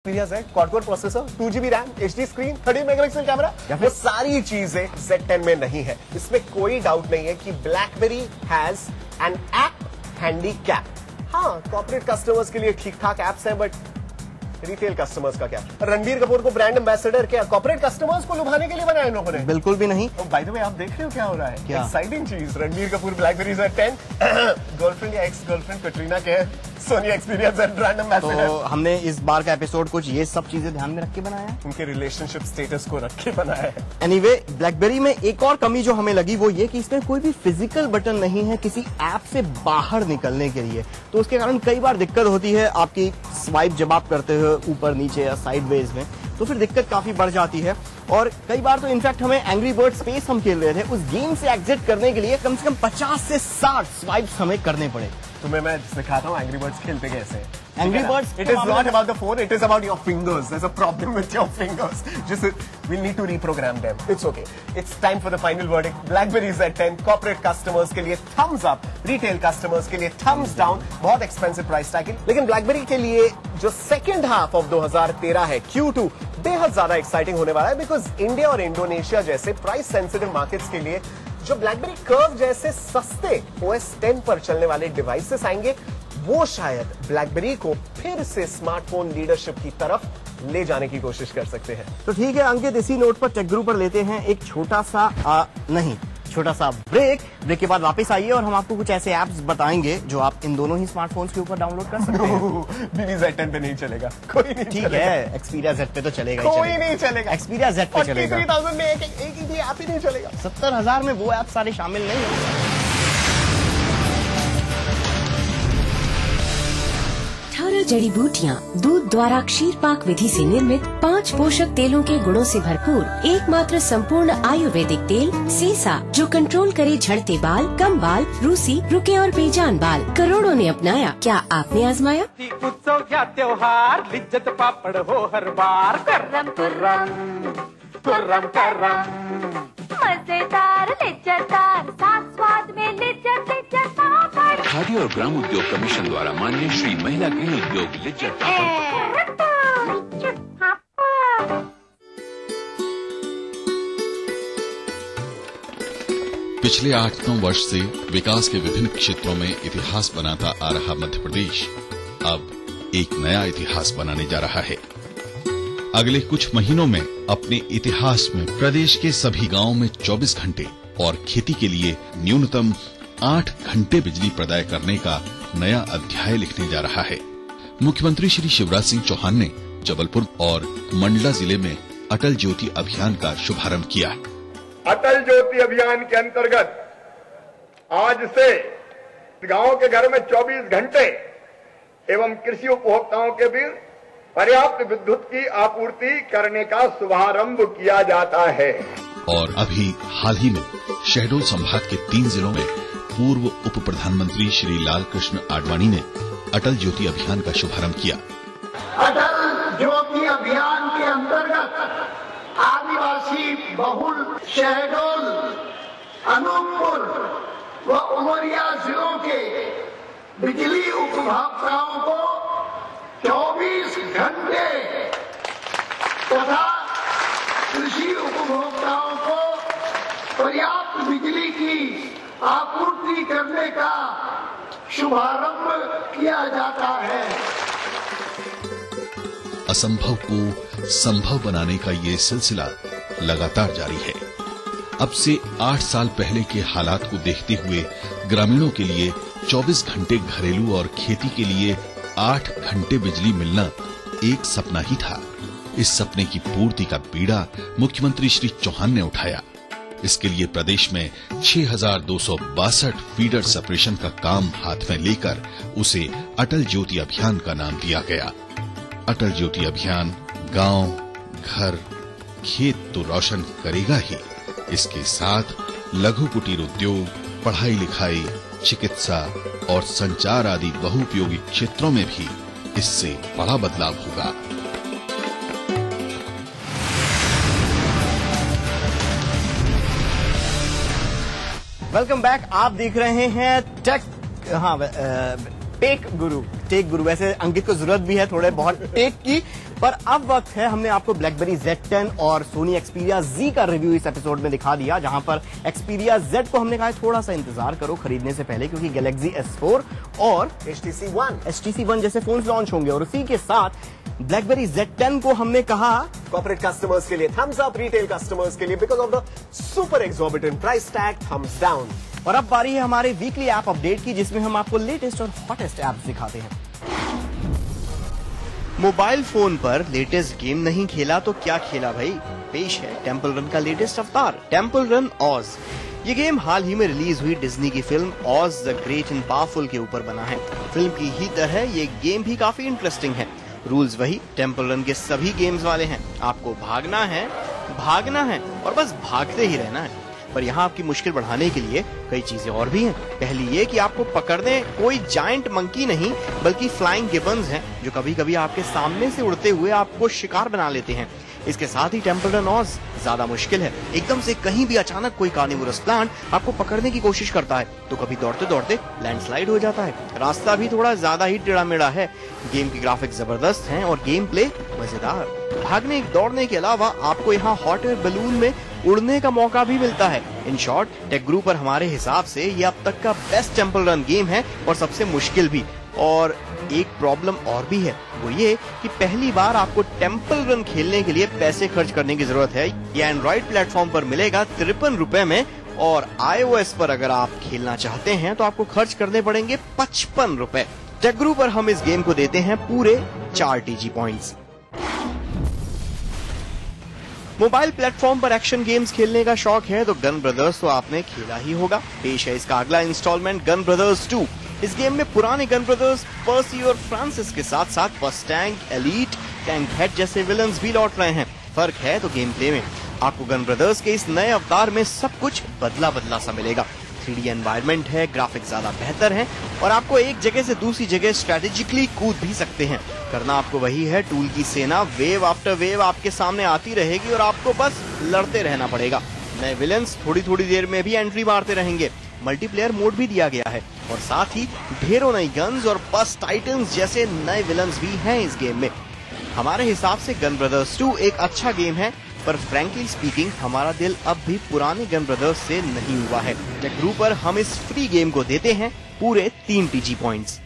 Quad core processor, 2GB RAM, HD screen, 30 megapixel camera, वो सारी चीजें Z10 में नहीं है। इसमें कोई डाउट नहीं है कि BlackBerry has an app handicap. हाँ, कॉर्पोरेट कस्टमर्स के लिए ठीक ठाक एप्स हैं, बट रिटेल कस्टमर्स का क्या? रणबीर कपूर को ब्रांड एम्बेसडर क्या कॉर्पोरेट कस्टमर्स को लुभाने के लिए बनाया इन लोगों ने? बिल्कुल भी नहीं। बाय द वे, आप देख रहे हो क्या हो रहा है? एक्साइटिंग चीज, Ranbir Kapoor BlackBerry Z10 girlfriend या ex girlfriend Katrina Kaif Sony experience and brand ambassador. तो हमने इस बार का एपिसोड कुछ ये सब चीजें ध्यान में रख के बनाया है, उनके रिलेशनशिप स्टेटस को रख के बनाया है। एनीवे, BlackBerry में एक और कमी जो हमें लगी वो ये कि इसमें कोई भी फिजिकल बटन नहीं है किसी ऐप से बाहर निकलने के लिए। तो उसके कारण कई बार दिक्कत होती है आपकी स्वाइप जब आप करते हो ऊपर नीचे या साइडवेज में, तो फिर दिक्कत काफी बढ़ जाती है। और कई बार तो इनफैक्ट हमें एंग्री बर्ड स्पेस हम खेल रहे थे, उस गेम से एग्जिट करने के लिए कम से कम 50 से 60 स्वाइप्स हमें करने पड़े। तुम्हें मैं सिखाता हूँ एंग्री बर्ड्स खेलते कैसे। Angry Birds, it is not about the phone, it is about your fingers. There's a problem with your fingers. We'll need to reprogram them. It's okay. It's time for the final verdict. BlackBerry Z10 corporate customers के लिए thumbs up, retail customers के लिए thumbs down. बहुत expensive price tag है, लेकिन BlackBerry के लिए जो second half of 2013 है, Q2, बेहद ज्यादा exciting होने वाला है, because इंडिया और इंडोनेशिया जैसे price sensitive markets के लिए जो BlackBerry Curve जैसे सस्ते OS 10 पर चलने वाले डिवाइसेस आएंगे, वो शायद BlackBerry को फिर से स्मार्टफोन लीडरशिप की तरफ ले जाने की कोशिश कर सकते हैं। तो ठीक है अंकित, इसी नोट पर टेक गुरु पर लेते हैं एक छोटा सा ब्रेक के बाद वापस आइए और हम आपको कुछ ऐसे ऐप्स बताएंगे जो आप इन दोनों ही स्मार्टफोन्स के ऊपर डाउनलोड कर सकते हैं। BB Z10 पे नहीं चलेगा, कोई नहीं। ठीक है, Xperia Z पे तो चलेगा, कोई नहीं चलेगा। Xperia Z पे चलेगा। 43,000 में एक ही ऐप ही नहीं चलेगा। 70,000 में वो ऐप सारे शामिल नहीं है। 18 जड़ी बूटियाँ, दूध द्वारा क्षीर पाक विधि से निर्मित 5 पोषक तेलों के गुणों से भरपूर एकमात्र संपूर्ण आयुर्वेदिक तेल सेसा, जो कंट्रोल करे झड़ते बाल, कम बाल, रूसी, रुके और बेजान बाल। करोड़ों ने अपनाया, क्या आपने आजमाया? उत्सव या त्योहार, लिज्जत पापड़ हो हर बार। कर्रम तुर्रम तुर्रम कर्रम, मजेदार लिज्जतदार, साथ स्वाद में लिज्जत लिज्जत पापड़। खादी और ग्राम उद्योग कमीशन द्वारा मान्य श्री महिला गृह उद्योग लिज्जत पापड़। पिछले 8-9 वर्ष से विकास के विभिन्न क्षेत्रों में इतिहास बनाता आ रहा मध्य प्रदेश अब एक नया इतिहास बनाने जा रहा है। अगले कुछ महीनों में अपने इतिहास में प्रदेश के सभी गांवों में 24 घंटे और खेती के लिए न्यूनतम 8 घंटे बिजली प्रदाय करने का नया अध्याय लिखने जा रहा है। मुख्यमंत्री श्री शिवराज सिंह चौहान ने जबलपुर और मंडला जिले में अटल ज्योति अभियान का शुभारंभ किया। अटल ज्योति अभियान के अंतर्गत आज से गांव के घर में 24 घंटे एवं कृषि उपभोक्ताओं के बीच पर्याप्त विद्युत की आपूर्ति करने का शुभारंभ किया जाता है। और अभी हाल ही में शहडोल संभाग के 3 जिलों में पूर्व उप प्रधानमंत्री श्री लाल कृष्ण आडवाणी ने अटल ज्योति अभियान का शुभारंभ किया। अटल ज्योति अभियान के अंतर्गत आदिवासी बहुल शहडोल, अनूपपुर व उमरिया जिलों के बिजली उपभोक्ताओं को 24 घंटे तथा कृषि उपभोक्ताओं को पर्याप्त बिजली की आपूर्ति करने का शुभारंभ किया जाता है। असंभव को संभव बनाने का ये सिलसिला लगातार जारी है। अब से 8 साल पहले के हालात को देखते हुए ग्रामीणों के लिए 24 घंटे घरेलू और खेती के लिए 8 घंटे बिजली मिलना एक सपना ही था। इस सपने की पूर्ति का बीड़ा मुख्यमंत्री श्री चौहान ने उठाया। इसके लिए प्रदेश में 6,262 फीडर सेपरेशन का काम हाथ में लेकर उसे अटल ज्योति अभियान का नाम दिया गया। अटल ज्योति अभियान गांव, घर, खेत तो रोशन करेगा ही, इसके साथ लघु कुटीर उद्योग, पढ़ाई लिखाई, चिकित्सा और संचार आदि बहुउपयोगी क्षेत्रों में भी इससे बड़ा बदलाव होगा। Welcome back. आप देख रहे हैं टेक गुरु। वैसे अंकित को जरूरत भी है थोड़े बहुत टेक की, पर अब वक्त है, हमने आपको BlackBerry Z10 और Sony Xperia Z का रिव्यू इस एपिसोड में दिखा दिया, जहां पर Xperia Z को हमने कहा थोड़ा सा इंतजार करो खरीदने से पहले, क्योंकि Galaxy S4 और HTC One जैसे फोन लॉन्च होंगे। और उसी के साथ BlackBerry Z10 को हमने कहा कॉर्पोरेट कस्टमर्स के लिए थम्स अप, रिटेल कस्टमर्स के लिए because of the super exorbitant price tag thumbs down. और अब बारी है हमारे वीकली ऐप अपडेट की, जिसमें हम आपको लेटेस्ट और हॉटेस्ट ऐप्स दिखाते हैं। मोबाइल फोन पर लेटेस्ट गेम नहीं खेला तो क्या खेला भाई? पेश है टेम्पल रन का लेटेस्ट अवतार, टेम्पल रन ऑज। ये गेम हाल ही में रिलीज हुई डिज्नी की film Oz the Great and Powerful के ऊपर बना है। फिल्म की ही तरह ये गेम भी काफी इंटरेस्टिंग है। रूल्स वही टेम्पल रन के सभी गेम्स वाले हैं। आपको भागना है और बस भागते ही रहना है। पर यहाँ आपकी मुश्किल बढ़ाने के लिए कई चीजें और भी हैं। पहली ये कि आपको पकड़ने कोई जायंट मंकी नहीं, बल्कि फ्लाइंग गिबन्स हैं, जो कभी कभी आपके सामने से उड़ते हुए आपको शिकार बना लेते हैं। इसके साथ ही टेम्पल रन ऑज ज्यादा मुश्किल है। एकदम से कहीं भी अचानक कोई कार्निवोरस प्लांट आपको पकड़ने की कोशिश करता है तो कभी दौड़ते दौड़ते लैंडस्लाइड हो जाता है। रास्ता भी थोड़ा ज्यादा ही टेढ़ा मेढ़ा है। गेम की ग्राफिक्स जबरदस्त हैं और गेम प्ले मजेदार। भागने दौड़ने के अलावा आपको यहाँ हॉट एयर बलून में उड़ने का मौका भी मिलता है। इन शॉर्ट, टेक ग्रुप पर हमारे हिसाब से ये अब तक का बेस्ट टेम्पल रन गेम है और सबसे मुश्किल भी। और एक प्रॉब्लम और भी है, वो ये कि पहली बार आपको टेम्पल रन खेलने के लिए पैसे खर्च करने की जरूरत है। ये एंड्रॉइड प्लेटफॉर्म पर मिलेगा 53 रुपए में, और iOS पर अगर आप खेलना चाहते हैं तो आपको खर्च करने पड़ेंगे 55 रुपए। टेक ग्रुप पर हम इस गेम को देते हैं पूरे 4 TG पॉइंट्स। मोबाइल प्लेटफॉर्म पर एक्शन गेम्स खेलने का शौक है तो गन ब्रदर्स तो आपने खेला ही होगा। पेश है इसका अगला इंस्टॉलमेंट गन ब्रदर्स 2। इस गेम में पुराने गन ब्रदर्स पर्सी और फ्रांसिस के साथ साथ मस्टैंग, एलीट, टैंक हेड जैसे विलन्स भी लौट रहे हैं। फर्क है तो गेम प्ले में। आपको गन ब्रदर्स के इस नए अवतार में सब कुछ बदला बदला सा मिलेगा। 3D एनवायरनमेंट है, ग्राफिक्स ज्यादा बेहतर है और आपको एक जगह से दूसरी जगह स्ट्रेटेजिकली कूद भी सकते हैं। करना आपको वही है, टूल की सेना वेव आफ्टर वेव आपके सामने आती रहेगी और आपको बस लड़ते रहना पड़ेगा। नए विलेंस थोड़ी थोड़ी देर में भी एंट्री मारते रहेंगे। मल्टीप्लेयर मोड भी दिया गया है और साथ ही ढेरों नई गन्स और बस टाइटन्स जैसे नए विलन्स भी हैं इस गेम में। हमारे हिसाब से गन ब्रदर्स 2 एक अच्छा गेम है, पर फ्रैंकली स्पीकिंग हमारा दिल अब भी पुराने गन ब्रदर्स से नहीं हुआ है। टेक ग्रुप पर हम इस फ्री गेम को देते हैं पूरे 3 TG पॉइंट्स।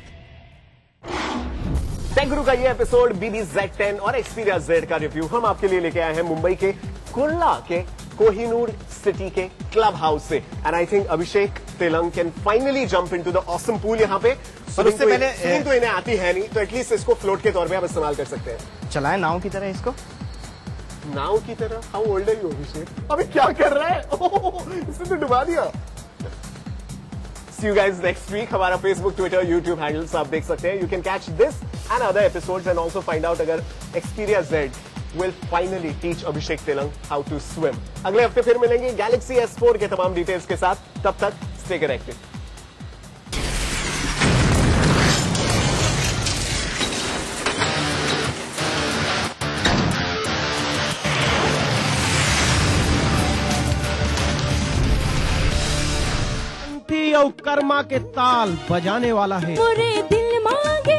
टेक गुरु का ये एपिसोड BB Z10 और Xperia Z का रिव्यू हम आपके लिए लेके आए हैं मुंबई के कुर्ला के कोहिनूर सिटी के क्लब हाउस से। And I think Abhishek Telang can finally jump into the awesome pool यहाँ पे। पर उससे पहले स्विमिंग तो इन्हें आती है नहीं, तो एटलीस्ट इसको फ्लोट के तौर पे आप इस्तेमाल कर सकते हैं। चलाएं नाव की तरह इसको। नाव की तरह? हाउ ओल्ड आर यू अभिषेक? अभी क्या कर रहा है? इसने तो डुबा दिया। See you guys next week. हमारा Facebook, Twitter, YouTube हैंडल्स आप देख सकते हैं। You can catch this and other episodes and also find out अगर Xperia Z will finally teach Abhishek Telang how to swim. अगले हफ्ते फिर मिलेंगे Galaxy S4 के तमाम डिटेल्स के साथ। तब तक stay connected. कर्मा के ताल बजाने वाला है। मोरे दिल मांगे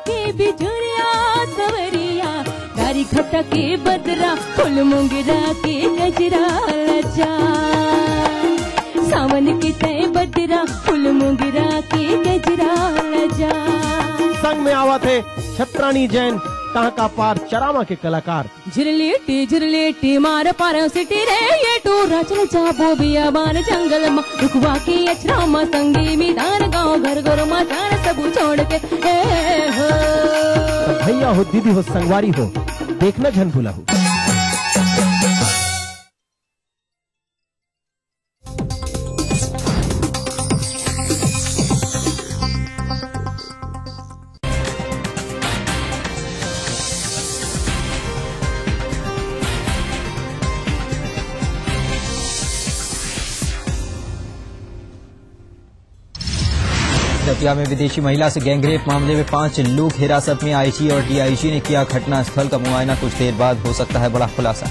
के बिजुरिया सवरिया, गारी खटा के बदरा, फुल मुंगरा के गजरा लजा। सावन के तय बदरा, फुल मुंगरा के गजरा लजा। संग में आवा थे छत्रानी जैन, कहाँ का पार चरामा के कलाकार। झिरलेटी मार पार सिटी रे ये टूरा चल जाबो बिया बार जंगल में रुकवा के अछरा मा संगी मैदान गांव घर घर मा जान सब छोड़ के हो। भैया हो, दीदी हो, संगवारी हो, देखना झन भूला हो। दतिया में विदेशी महिला से गैंगरेप मामले में 5 लोग हिरासत में। आईजी और डीआईजी ने किया घटनास्थल का मुआयना। कुछ देर बाद हो सकता है बड़ा खुलासा।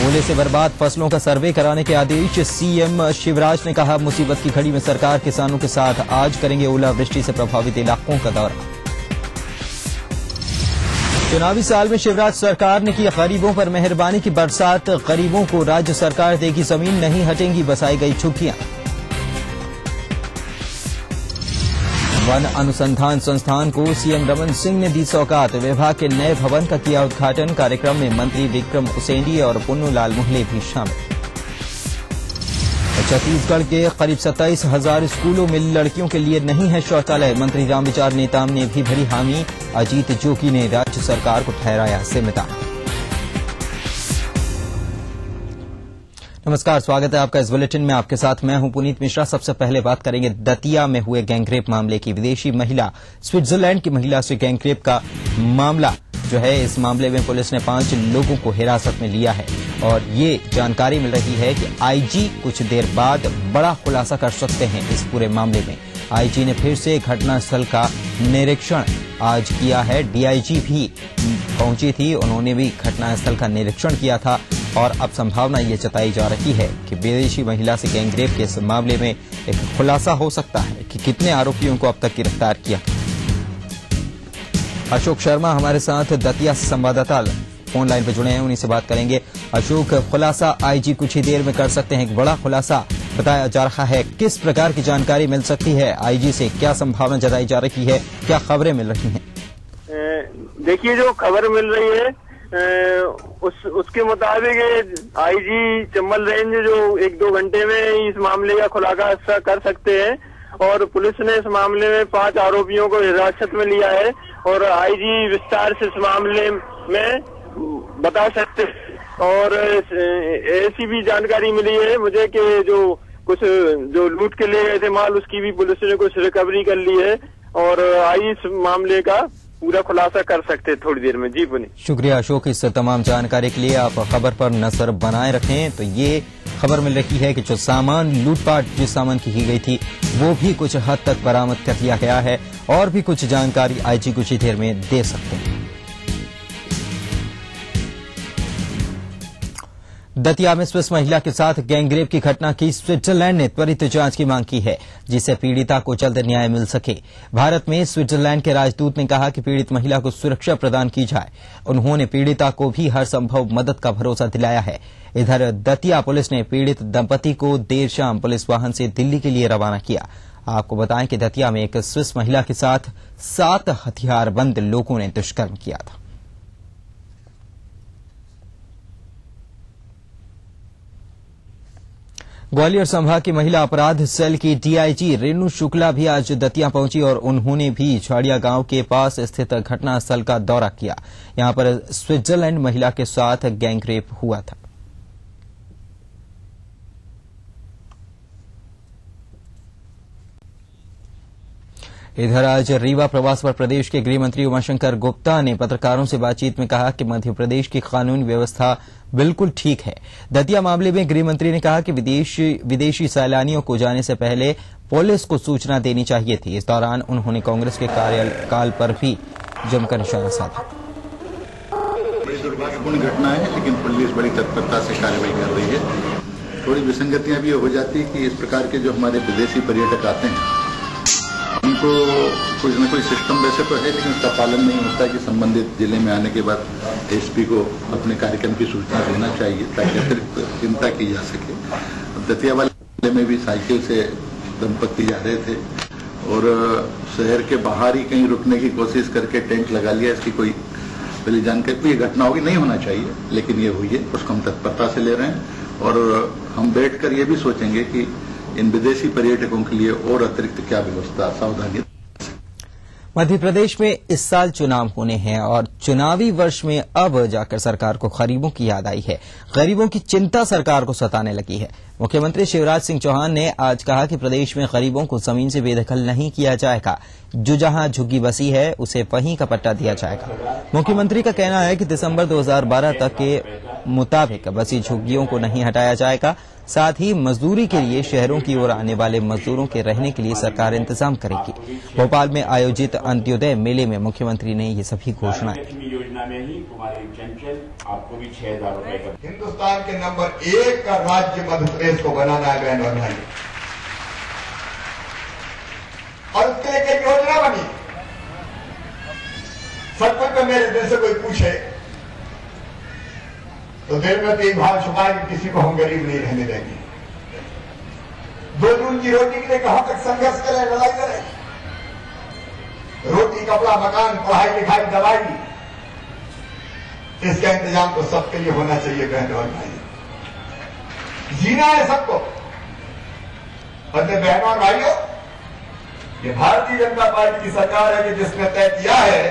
ओले से बर्बाद फसलों का सर्वे कराने के आदेश। सीएम शिवराज ने कहा, मुसीबत की घड़ी में सरकार किसानों के साथ। आज करेंगे ओलावृष्टि से प्रभावित इलाकों का दौरा। चुनावी साल में शिवराज सरकार ने की गरीबों पर मेहरबानी की बरसात, गरीबों को राज्य सरकार देगी जमीन, नहीं हटेंगी बसाई गई झुग्गियां। वन अनुसंधान संस्थान को सीएम रमन सिंह ने दी सौगात, विभाग के नए भवन का किया उद्घाटन, कार्यक्रम में मंत्री विक्रम उसेंडी और पुन्नूलाल मोहले भी शामिल। छत्तीसगढ़ के करीब 27,000 स्कूलों में लड़कियों के लिए नहीं है शौचालय, मंत्री रामविचार नेताम ने भी भरी हामी, अजीत जोगी ने राज्य सरकार को ठहराया जिम्मेदार। नमस्कार, स्वागत है आपका इस बुलेटिन में। आपके साथ मैं हूं पुनीत मिश्रा। सबसे पहले बात करेंगे दतिया में हुए गैंगरेप मामले की। विदेशी महिला, स्विट्जरलैंड की महिला से गैंगरेप का मामला जो है, इस मामले में पुलिस ने 5 लोगों को हिरासत में लिया है और ये जानकारी मिल रही है कि आईजी कुछ देर बाद बड़ा खुलासा कर सकते हैं इस पूरे मामले में। आईजी ने फिर से घटनास्थल का निरीक्षण आज किया है। डीआईजी भी पहुंची थी, उन्होंने भी घटनास्थल का निरीक्षण किया था और अब संभावना ये जताई जा रही है कि विदेशी महिला से गैंगरेप के इस मामले में एक खुलासा हो सकता है कि कितने आरोपियों को अब तक गिरफ्तार किया। अशोक शर्मा हमारे साथ दतिया से संवाददाता फोन लाइन पर जुड़े हैं, उन्हीं से बात करेंगे। अशोक, खुलासा आईजी कुछ ही देर में कर सकते हैं, एक बड़ा खुलासा बताया जा रहा है, किस प्रकार की जानकारी मिल सकती है आईजी से, क्या संभावना जताई जा रही है, क्या खबरें मिल रही हैं? देखिए, जो खबर मिल रही है उसके मुताबिक आईजी चंबल रेंज जो 1-2 घंटे में इस मामले का खुलासा कर सकते हैं और पुलिस ने इस मामले में 5 आरोपियों को हिरासत में लिया है और आईजी विस्तार से इस मामले में बता सकते हैं। और ऐसी भी जानकारी मिली है मुझे कि जो लूट के ले गए थे माल, उसकी भी पुलिस ने कुछ रिकवरी कर ली है और आई इस मामले का पूरा खुलासा कर सकते हैं थोड़ी देर में। जी पुनी, शुक्रिया अशोक इस तमाम जानकारी के लिए। आप खबर पर नजर बनाए रखें। तो ये खबर मिल रही है कि जो सामान लूटपाट जिस सामान की गई थी वो भी कुछ हद तक बरामद कर लिया गया है और भी कुछ जानकारी आईजी कुछ ही देर में दे सकते हैं। दतिया में स्विस महिला के साथ गैंगरेप की घटना की स्विट्जरलैंड ने त्वरित जांच की मांग की है, जिससे पीड़िता को जल्द न्याय मिल सके। भारत में स्विट्जरलैंड के राजदूत ने कहा कि पीड़ित महिला को सुरक्षा प्रदान की जाए। उन्होंने पीड़िता को भी हर संभव मदद का भरोसा दिलाया है। इधर दतिया पुलिस ने पीड़ित दंपति को देर शाम पुलिस वाहन से दिल्ली के लिए रवाना किया। आपको बताएं कि दतिया में एक स्विस महिला के साथ 7 हथियारबंद लोगों ने दुष्कर्म किया था। ग्वालियर संभाग की महिला अपराध सेल की डीआईजी रेणु शुक्ला भी आज दतिया पहुंची और उन्होंने भी झाड़िया गांव के पास स्थित घटनास्थल का दौरा किया। यहां पर स्विट्जरलैंड महिला के साथ गैंगरेप हुआ था। इधर आज रीवा प्रवास पर प्रदेश के गृह मंत्री उमाशंकर गुप्ता ने पत्रकारों से बातचीत में कहा कि मध्य प्रदेश की कानून व्यवस्था बिल्कुल ठीक है। दतिया मामले में गृह मंत्री ने कहा कि विदेशी सैलानियों को जाने से पहले पुलिस को सूचना देनी चाहिए थी। इस दौरान उन्होंने कांग्रेस के कार्यकाल पर भी जमकर निशाना साधा। बड़ी दुर्भाग्यपूर्ण घटना है, लेकिन पुलिस बड़ी तत्परता से कार्रवाई कर रही है। थोड़ी विसंगतियां भी हो जाती है कि इस प्रकार के जो हमारे विदेशी पर्यटक आते हैं उनको कुछ न कोई सिस्टम वैसे तो है, लेकिन उसका पालन नहीं होता है कि संबंधित जिले में आने के बाद एसपी को अपने कार्यक्रम की सूचना देना चाहिए ताकि अतिरिक्त चिंता की जा सके। दतिया वाले में भी साइकिल से दंपति जा रहे थे और शहर के बाहर ही कहीं रुकने की कोशिश करके टेंट लगा लिया। इसकी कोई पहले जानकारी, ये घटना होगी, नहीं होना चाहिए, लेकिन ये हुई है, उसको हम तत्परता से ले रहे हैं और हम बैठकर ये भी सोचेंगे कि इन विदेशी पर्यटकों के लिए और अतिरिक्त क्या व्यवस्था, सावधानी। मध्य प्रदेश में इस साल चुनाव होने हैं और चुनावी वर्ष में अब जाकर सरकार को गरीबों की याद आई है। गरीबों की चिंता सरकार को सताने लगी है। मुख्यमंत्री शिवराज सिंह चौहान ने आज कहा कि प्रदेश में गरीबों को जमीन से बेदखल नहीं किया जाएगा। जो जहां झुग्गी बसी है उसे वहीं का पट्टा दिया जाएगा। मुख्यमंत्री का कहना है कि दिसंबर 2012 तक के मुताबिक बसी झुग्गियों को नहीं हटाया जाएगा। साथ ही मजदूरी के लिए शहरों की ओर आने वाले मजदूरों के रहने के लिए सरकार इंतजाम करेगी। भोपाल में आयोजित अंत्योदय मेले में मुख्यमंत्री ने ये सभी घोषणाएं की। योजना में ही कुमारी चंचल आपको भी 6,000 रुपए का। हिंदुस्तान के नंबर 1 का राज्य मध्य प्रदेश को बनाना है बहन और भाई, और उसके लिए एक योजना बनी। सचमुच में मेरे दिल से कोई पूछे तो दिल में तो एक भाव छुपा है कि किसी को हम गरीब नहीं रहने देंगे। 2 जून की रोटी के लिए कहां तक संघर्ष करें, लड़ाई करें? रोटी, कपड़ा, मकान, पढ़ाई लिखाई, दवाई, इसका इंतजाम तो सबके लिए होना चाहिए बहन और भाई। जीना है सबको। और बहनों और भाइयों, ये भारतीय जनता पार्टी की सरकार है कि जिसने तय किया है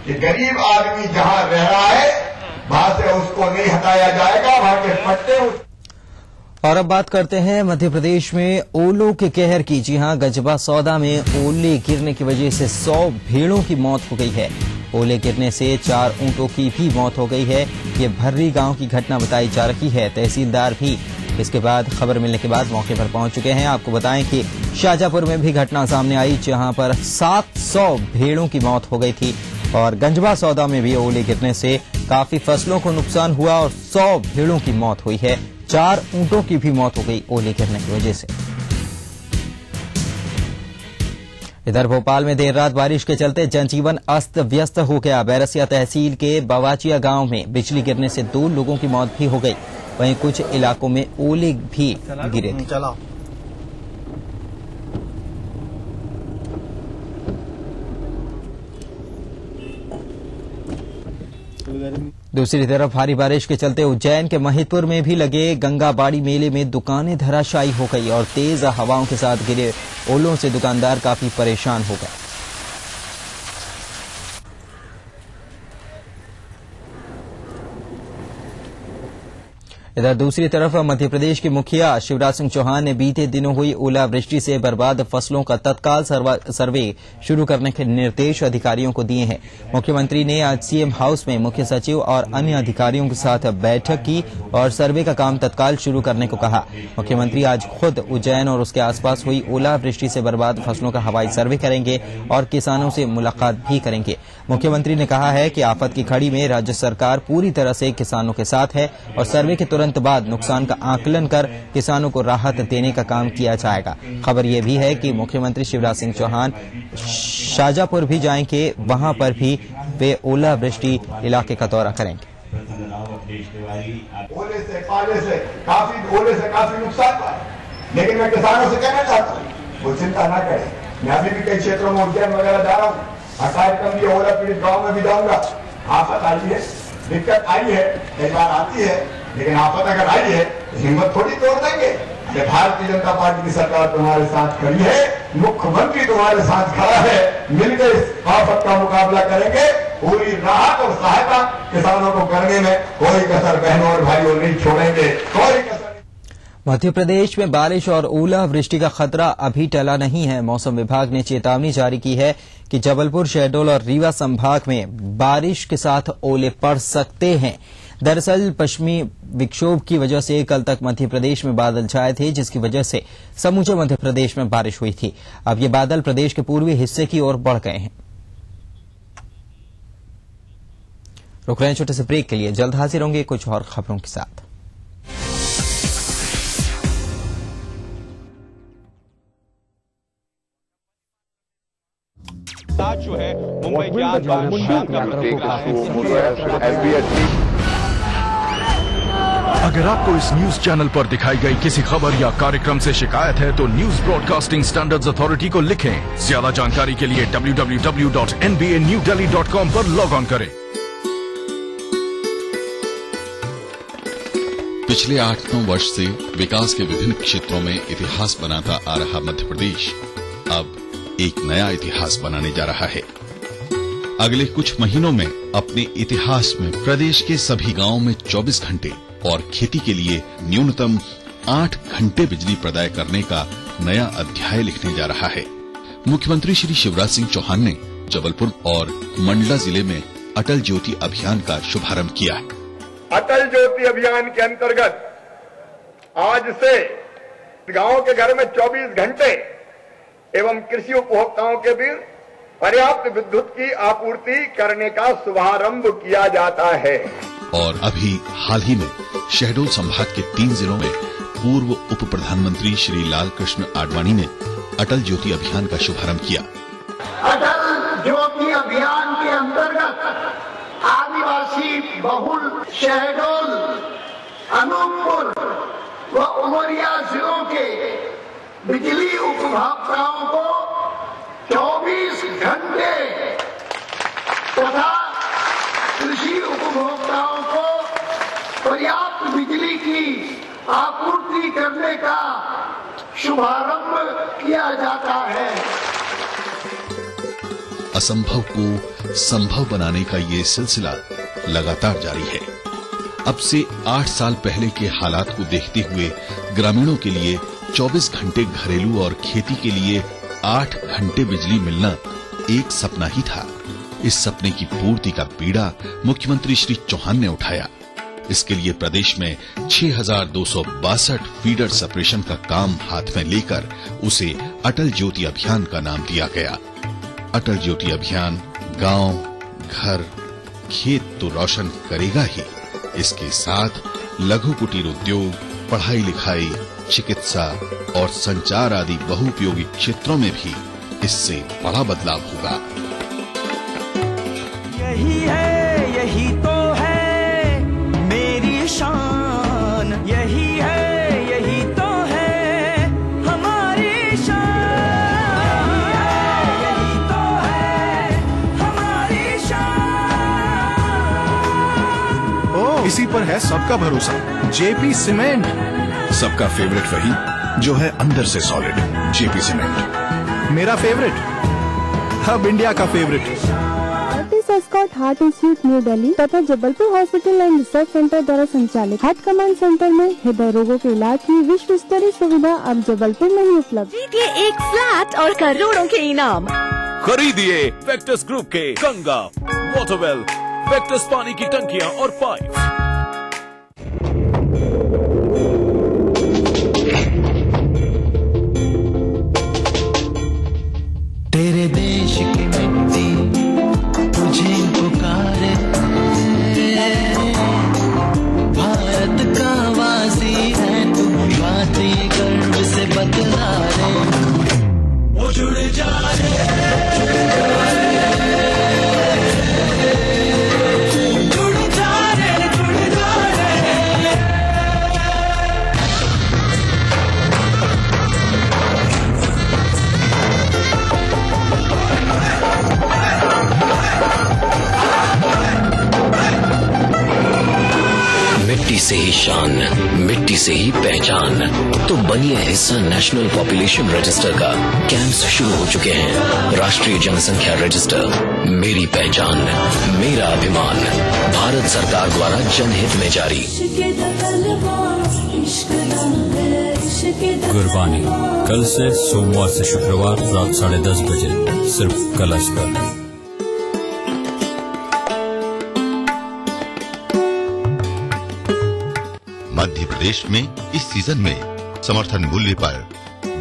कि गरीब आदमी जहां रह रहा है वहां से उसको नहीं हटाया जाएगा, वहां के पट्टे। और अब बात करते हैं मध्य प्रदेश में ओलों के कहर की। जी हां, गजबा सौदा में ओले गिरने की वजह से 100 भेड़ों की मौत हो गई है। ओले गिरने से 4 ऊंटों की भी मौत हो गई है। ये भर्री गांव की घटना बताई जा रही है। तहसीलदार भी इसके बाद खबर मिलने के बाद मौके पर पहुंच चुके हैं। आपको बताएं कि शाजापुर में भी घटना सामने आई, जहां पर 700 भेड़ों की मौत हो गई थी। और गंजबा सौदा में भी ओले गिरने से काफी फसलों को नुकसान हुआ और 100 भेड़ों की मौत हुई है। 4 ऊंटों की भी मौत हो गई ओले गिरने की वजह से। इधर भोपाल में देर रात बारिश के चलते जनजीवन अस्त व्यस्त हो गया। बैरसिया तहसील के बवाचिया गांव में बिजली गिरने से 2 लोगों की मौत भी हो गई। वहीं कुछ इलाकों में ओले भी गिरे थे। दूसरी तरफ भारी बारिश के चलते उज्जैन के महिदपुर में भी लगे गंगाबाड़ी मेले में दुकानें धराशायी हो गई और तेज हवाओं के साथ गिरे ओलों से दुकानदार काफी परेशान हो गए। इधर दूसरी तरफ मध्य प्रदेश के मुखिया शिवराज सिंह चौहान ने बीते दिनों हुई ओलावृष्टि से बर्बाद फसलों का तत्काल सर्वे शुरू करने के निर्देश अधिकारियों को दिए हैं। मुख्यमंत्री ने आज सीएम हाउस में मुख्य सचिव और अन्य अधिकारियों के साथ बैठक की और सर्वे का काम तत्काल शुरू करने को कहा। मुख्यमंत्री आज खुद उज्जैन और उसके आसपास हुई ओलावृष्टि से बर्बाद फसलों का हवाई सर्वे करेंगे और किसानों से मुलाकात भी करेंगे। मुख्यमंत्री ने कहा है कि आफत की घड़ी में राज्य सरकार पूरी तरह से किसानों के साथ है और सर्वे के तुरंत बाद नुकसान का आकलन कर किसानों को राहत देने का काम किया जाएगा। खबर यह भी है कि मुख्यमंत्री शिवराज सिंह चौहान शाजापुर भी जाएंगे, वहां पर भी वे ओलावृष्टि इलाके का दौरा करेंगे। ओले से पाले से काफी नुकसान हुआ, लेकिन मैं किसानों से कहना चाहता हूँ वो चिंता ना करें। मैं अभी भी कई क्षेत्रों में उज्जैन वगैरह जा रहा हूँ, कार्यक्रम भी ओला पीड़ित गाँव में भी जाऊंगा। आफत आई है, दिक्कत आई है, कई बार आती है, लेकिन आफत अगर आई है तो हिम्मत थोड़ी तोड़ देंगे। भारतीय जनता पार्टी की सरकार तुम्हारे साथ खड़ी है, मुख्यमंत्री तुम्हारे साथ खड़ा है, मिलकर इस आफत का मुकाबला करेंगे। पूरी राहत और सहायता किसानों को करने में कोई कसर बहनों और भाइयों नहीं छोड़ेंगे, कोई कसर। मध्य प्रदेश में बारिश और ओलावृष्टि का खतरा अभी टला नहीं है। मौसम विभाग ने चेतावनी जारी की है कि जबलपुर, शहडोल और रीवा संभाग में बारिश के साथ ओले पड़ सकते हैं। दरअसल पश्चिमी विक्षोभ की वजह से कल तक मध्य प्रदेश में बादल छाए थे, जिसकी वजह से समूचे मध्य प्रदेश में बारिश हुई थी। अब ये बादल प्रदेश के पूर्वी हिस्से की ओर बढ़ गए हैं। रुक रहे हैं छोटे से ब्रेक के लिए, जल्द हाजिर होंगे कुछ और खबरों के साथ। जो है मुंबई अगर आपको इस न्यूज चैनल पर दिखाई गई किसी खबर या कार्यक्रम से शिकायत है तो न्यूज ब्रॉडकास्टिंग स्टैंडर्ड्स अथॉरिटी को लिखें। ज्यादा जानकारी के लिए www.nbanewdelhi.com पर लॉग ऑन करें। पिछले 8-9 वर्ष से विकास के विभिन्न क्षेत्रों में इतिहास बनाता आ रहा मध्य प्रदेश अब एक नया इतिहास बनाने जा रहा है। अगले कुछ महीनों में अपने इतिहास में प्रदेश के सभी गांवों में 24 घंटे और खेती के लिए न्यूनतम 8 घंटे बिजली प्रदाय करने का नया अध्याय लिखने जा रहा है। मुख्यमंत्री श्री शिवराज सिंह चौहान ने जबलपुर और मंडला जिले में अटल ज्योति अभियान का शुभारंभ किया है। अटल ज्योति अभियान के अंतर्गत आज से गांव के घर में 24 घंटे एवं कृषि उपभोक्ताओं के बीच पर्याप्त विद्युत की आपूर्ति करने का शुभारंभ किया जाता है। और अभी हाल ही में शहडोल संभाग के 3 जिलों में पूर्व उप प्रधानमंत्री श्री लाल कृष्ण आडवाणी ने अटल ज्योति अभियान का शुभारंभ किया। अटल ज्योति अभियान के बहुल शहडोल, अनूपपुर व उमरिया जिलों के बिजली उपभोक्ताओं को 24 घंटे तथा कृषि उपभोक्ताओं को पर्याप्त बिजली की आपूर्ति करने का शुभारंभ किया जाता है। असंभव को संभव बनाने का ये सिलसिला लगातार जारी है। अब से 8 साल पहले के हालात को देखते हुए ग्रामीणों के लिए 24 घंटे घरेलू और खेती के लिए 8 घंटे बिजली मिलना एक सपना ही था। इस सपने की पूर्ति का बीड़ा मुख्यमंत्री श्री चौहान ने उठाया। इसके लिए प्रदेश में 6,262 फीडर सेपरेशन का काम हाथ में लेकर उसे अटल ज्योति अभियान का नाम दिया गया। अटल ज्योति अभियान गांव, घर, खेत तो रोशन करेगा ही, इसके साथ लघु कुटीर उद्योग, पढ़ाई लिखाई, चिकित्सा और संचार आदि बहुउपयोगी क्षेत्रों में भी इससे बड़ा बदलाव होगा। यही तो है मेरी शान, यही तो है हमारी शान, यही तो है हमारी शान। इसी पर है सबका भरोसा, जेपी सीमेंट। सबका फेवरेट वही जो है अंदर से सॉलिड, जेपी सीमेंट। मेरा फेवरेट, अब इंडिया का favourite. Escort Heart Institute New Delhi तथा Jabalpur Hospital and Research Centre द्वारा संचालित हार्ट कमांड सेंटर में हृदय रोगों के इलाज की विश्व स्तरीय सुविधा अब जबलपुर में ही उपलब्ध। जीतिए एक फ्लैट और करोड़ों के इनाम। खरीदिए वेक्टस ग्रुप के गंगा, वाटरवेल, वेक्टस पानी की टंकियां और पाइप। तेरे देश की मिट्टी तुझे पुकारे, भारत का वासी है तू, बातें गर्व से बतला रे, वो जुड़ जा रे, जुड़ जा रे, जुड़ जा रे। मिट्टी से ही शान, मिट्टी से ही पहचान, तो बनिए हिस्सा नेशनल पॉपुलेशन रजिस्टर का। कैंप्स शुरू हो चुके हैं। राष्ट्रीय जनसंख्या रजिस्टर, मेरी पहचान, मेरा अभिमान, भारत सरकार द्वारा जनहित में जारी। गुरबानी कल से सोमवार से शुक्रवार रात 10:30 बजे सिर्फ कलश पर। मध्य प्रदेश में इस सीजन में समर्थन मूल्य पर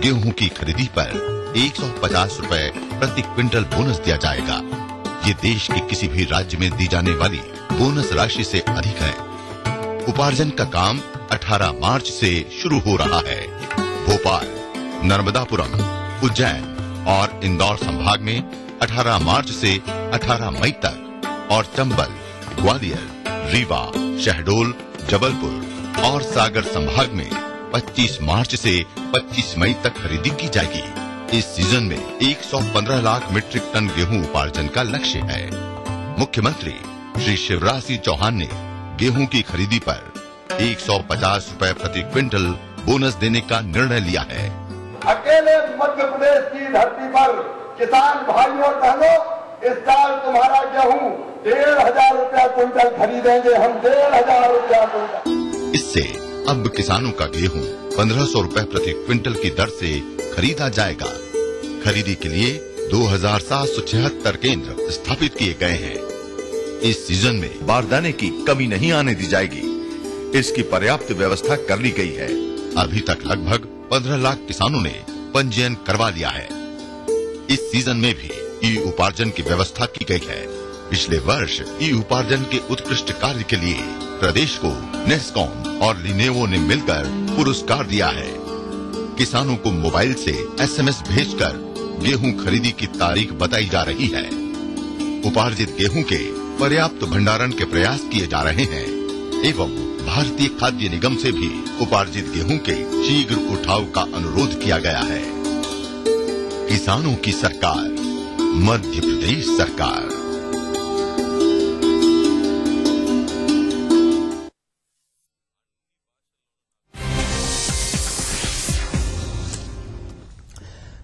गेहूं की खरीदी पर 150 रुपए प्रति क्विंटल बोनस दिया जाएगा। ये देश के किसी भी राज्य में दी जाने वाली बोनस राशि से अधिक है। उपार्जन का काम 18 मार्च से शुरू हो रहा है। भोपाल, नर्मदापुरम, उज्जैन और इंदौर संभाग में 18 मार्च से 18 मई तक और चंबल, ग्वालियर, रीवा, शहडोल, जबलपुर और सागर संभाग में 25 मार्च से 25 मई तक खरीदी की जाएगी। इस सीजन में 115 लाख मीट्रिक टन गेहूं उपार्जन का लक्ष्य है। मुख्यमंत्री श्री शिवराज सिंह चौहान ने गेहूं की खरीदी पर 150 रुपए प्रति क्विंटल बोनस देने का निर्णय लिया है। अकेले मध्य प्रदेश की धरती पर किसान भाइयों और बहनों, इस साल तुम्हारा गेहूं 1,500 रुपया क्विंटल खरीदेंगे हम, 1,500 रुपया क्विंटल। इससे अब किसानों का गेहूं 1,500 रुपए प्रति क्विंटल की दर से खरीदा जाएगा। खरीदी के लिए 2,776 केंद्र स्थापित किए गए हैं। इस सीजन में बारदाने की कमी नहीं आने दी जाएगी। इसकी पर्याप्त व्यवस्था कर ली गई है। अभी तक लगभग 15 लाख किसानों ने पंजीयन करवा लिया है। इस सीजन में भी ई उपार्जन की व्यवस्था की गई है। पिछले वर्ष ई उपार्जन के उत्कृष्ट कार्य के लिए प्रदेश को नेस्कॉम और लिनेवो ने मिलकर पुरस्कार दिया है। किसानों को मोबाइल से SMS भेजकर गेहूं खरीदी की तारीख बताई जा रही है। उपार्जित गेहूं के पर्याप्त भंडारण के प्रयास किए जा रहे हैं एवं भारतीय खाद्य निगम से भी उपार्जित गेहूं के शीघ्र उठाव का अनुरोध किया गया है। किसानों की सरकार, मध्य प्रदेश सरकार।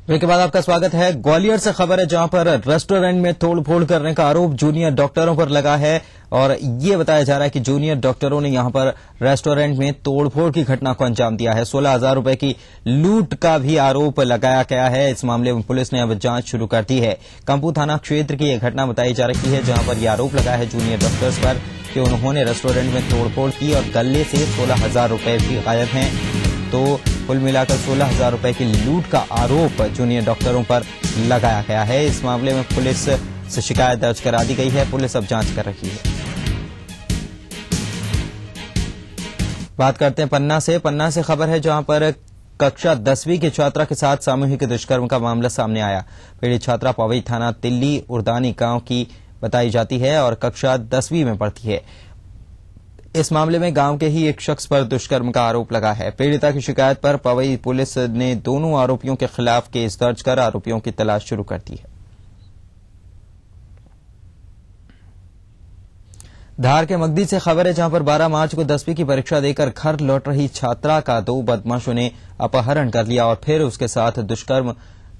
ब्रेक के बाद आपका स्वागत है। ग्वालियर से खबर है, जहां पर रेस्टोरेंट में तोड़फोड़ करने का आरोप जूनियर डॉक्टरों पर लगा है और ये बताया जा रहा है कि जूनियर डॉक्टरों ने यहां पर रेस्टोरेंट में तोड़फोड़ की घटना को अंजाम दिया है। 16,000 रुपए की लूट का भी आरोप लगाया गया है। इस मामले में पुलिस ने अब जांच शुरू कर दी है। कंपू थाना क्षेत्र की यह घटना बताई जा रही है, जहां पर यह आरोप लगा है जूनियर डॉक्टर्स पर कि उन्होंने रेस्टोरेंट में तोड़फोड़ की और गले से 16,000 रुपए भी गायब हैं। तो कुल मिलाकर 16,000 रुपए की लूट का आरोप जूनियर डॉक्टरों पर लगाया गया है। इस मामले में पुलिस से शिकायत दर्ज करा दी गई है। पुलिस अब जांच कर रही है। बात करते हैं पन्ना से खबर है, जहां पर कक्षा 10वीं की छात्रा के साथ सामूहिक दुष्कर्म का मामला सामने आया। पीड़ित छात्रा पवई थाना तिल्ली उर्दानी गांव की बताई जाती है और कक्षा 10वीं में पढ़ती है। इस मामले में गांव के ही एक शख्स पर दुष्कर्म का आरोप लगा है। पीड़िता की शिकायत पर पवई पुलिस ने दोनों आरोपियों के खिलाफ केस दर्ज कर आरोपियों की तलाश शुरू कर दी है। धार के मगदी से खबर है, जहां पर 12 मार्च को 10वीं की परीक्षा देकर घर लौट रही छात्रा का 2 बदमाशों ने अपहरण कर लिया और फिर उसके साथ दुष्कर्म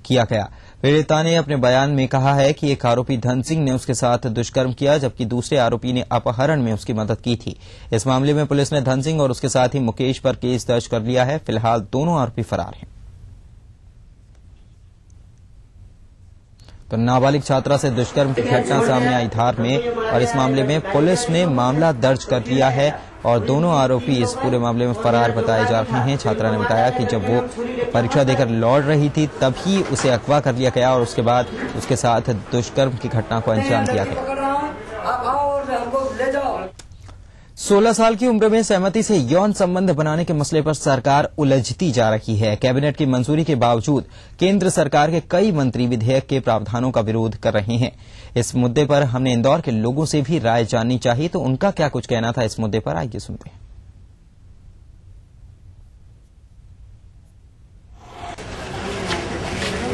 किया गया। पीड़िता ने अपने बयान में कहा है कि एक आरोपी धन सिंह ने उसके साथ दुष्कर्म किया, जबकि दूसरे आरोपी ने अपहरण में उसकी मदद की थी। इस मामले में पुलिस ने धन सिंह और उसके साथ ही मुकेश पर केस दर्ज कर लिया है। फिलहाल दोनों आरोपी फरार हैं। तो नाबालिग छात्रा से दुष्कर्म की घटना सामने आई धार में और इस मामले में पुलिस ने मामला दर्ज कर लिया है और दोनों आरोपी इस पूरे मामले में फरार बताए जा रहे हैं। छात्रा ने बताया कि जब वो परीक्षा देकर लौट रही थी तभी उसे अगवा कर लिया गया और उसके बाद उसके साथ दुष्कर्म की घटना को अंजाम दिया गया। 16 साल की उम्र में सहमति से यौन संबंध बनाने के मसले पर सरकार उलझती जा रही है। कैबिनेट की मंजूरी के बावजूद केंद्र सरकार के कई मंत्री विधेयक के प्रावधानों का विरोध कर रहे हैं। इस मुद्दे पर हमने इंदौर के लोगों से भी राय जाननी चाहिए, तो उनका क्या कुछ कहना था इस मुद्दे पर, आइए सुनते हैं।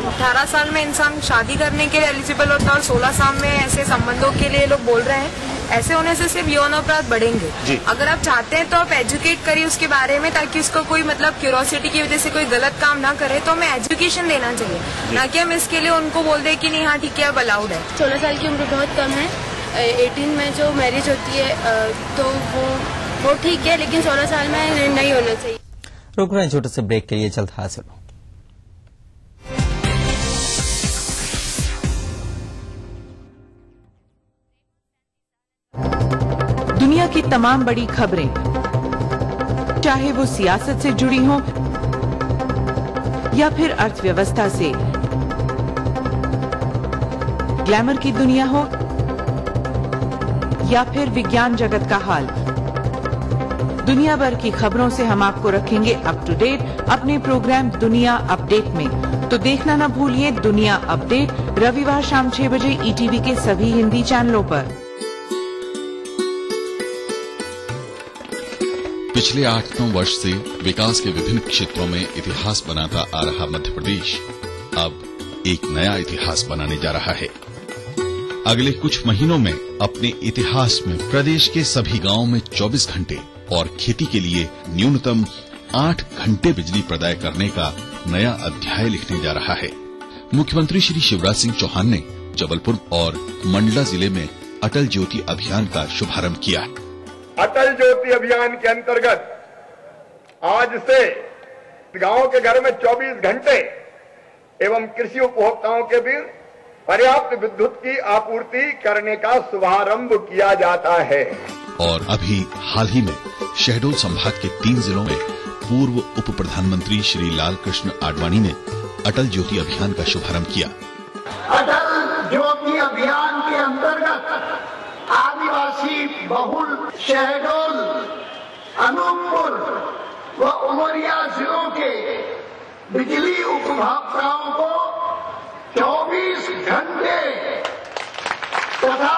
18 साल में इंसान शादी करने के लिए एलिजिबल होता है और 16 साल में ऐसे संबंधों के लिए लोग बोल रहे हैं। ऐसे होने से सिर्फ यौन अपराध बढ़ेंगे। अगर आप चाहते हैं तो आप एजुकेट करिए उसके बारे में, ताकि उसको कोई मतलब क्यूरोसिटी की वजह से कोई गलत काम ना करे। तो हमें एजुकेशन देना चाहिए, ना कि हम इसके लिए उनको बोल दे कि नहीं हाँ ठीक है अब अलाउड है। 16 साल की उम्र बहुत कम है। 18 में जो मैरिज होती है तो वो ठीक है, लेकिन 16 साल में नहीं होना चाहिए। रुक रहे हैं छोटे से ब्रेक के लिए, जल्द हाजिर हो। दुनिया की तमाम बड़ी खबरें, चाहे वो सियासत से जुड़ी हों या फिर अर्थव्यवस्था से, ग्लैमर की दुनिया हो या फिर विज्ञान जगत का हाल, दुनिया भर की खबरों से हम आपको रखेंगे अप टू डेट अपने प्रोग्राम दुनिया अपडेट में। तो देखना ना भूलिए दुनिया अपडेट, रविवार शाम 6 बजे ईटीवी के सभी हिंदी चैनलों पर। पिछले 8-9 वर्ष से विकास के विभिन्न क्षेत्रों में इतिहास बनाता आ रहा मध्य प्रदेश अब एक नया इतिहास बनाने जा रहा है। अगले कुछ महीनों में अपने इतिहास में प्रदेश के सभी गांवों में 24 घंटे और खेती के लिए न्यूनतम 8 घंटे बिजली प्रदाय करने का नया अध्याय लिखने जा रहा है। मुख्यमंत्री श्री शिवराज सिंह चौहान ने जबलपुर और मंडला जिले में अटल ज्योति अभियान का शुभारंभ किया। अटल ज्योति अभियान के अंतर्गत आज से गांव के घर में 24 घंटे एवं कृषि उपभोक्ताओं के बीच पर्याप्त विद्युत की आपूर्ति करने का शुभारंभ किया जाता है। और अभी हाल ही में शहडोल संभाग के 3 जिलों में पूर्व उप प्रधानमंत्री श्री लाल कृष्ण आडवाणी ने अटल ज्योति अभियान का शुभारंभ किया। अटल ज्योति अभियान के अंतर्गत आदिवासी बहुल शहडोल, अनूपपुर व उमरिया जिलों के बिजली उपभोक्ताओं को 24 घंटे तथा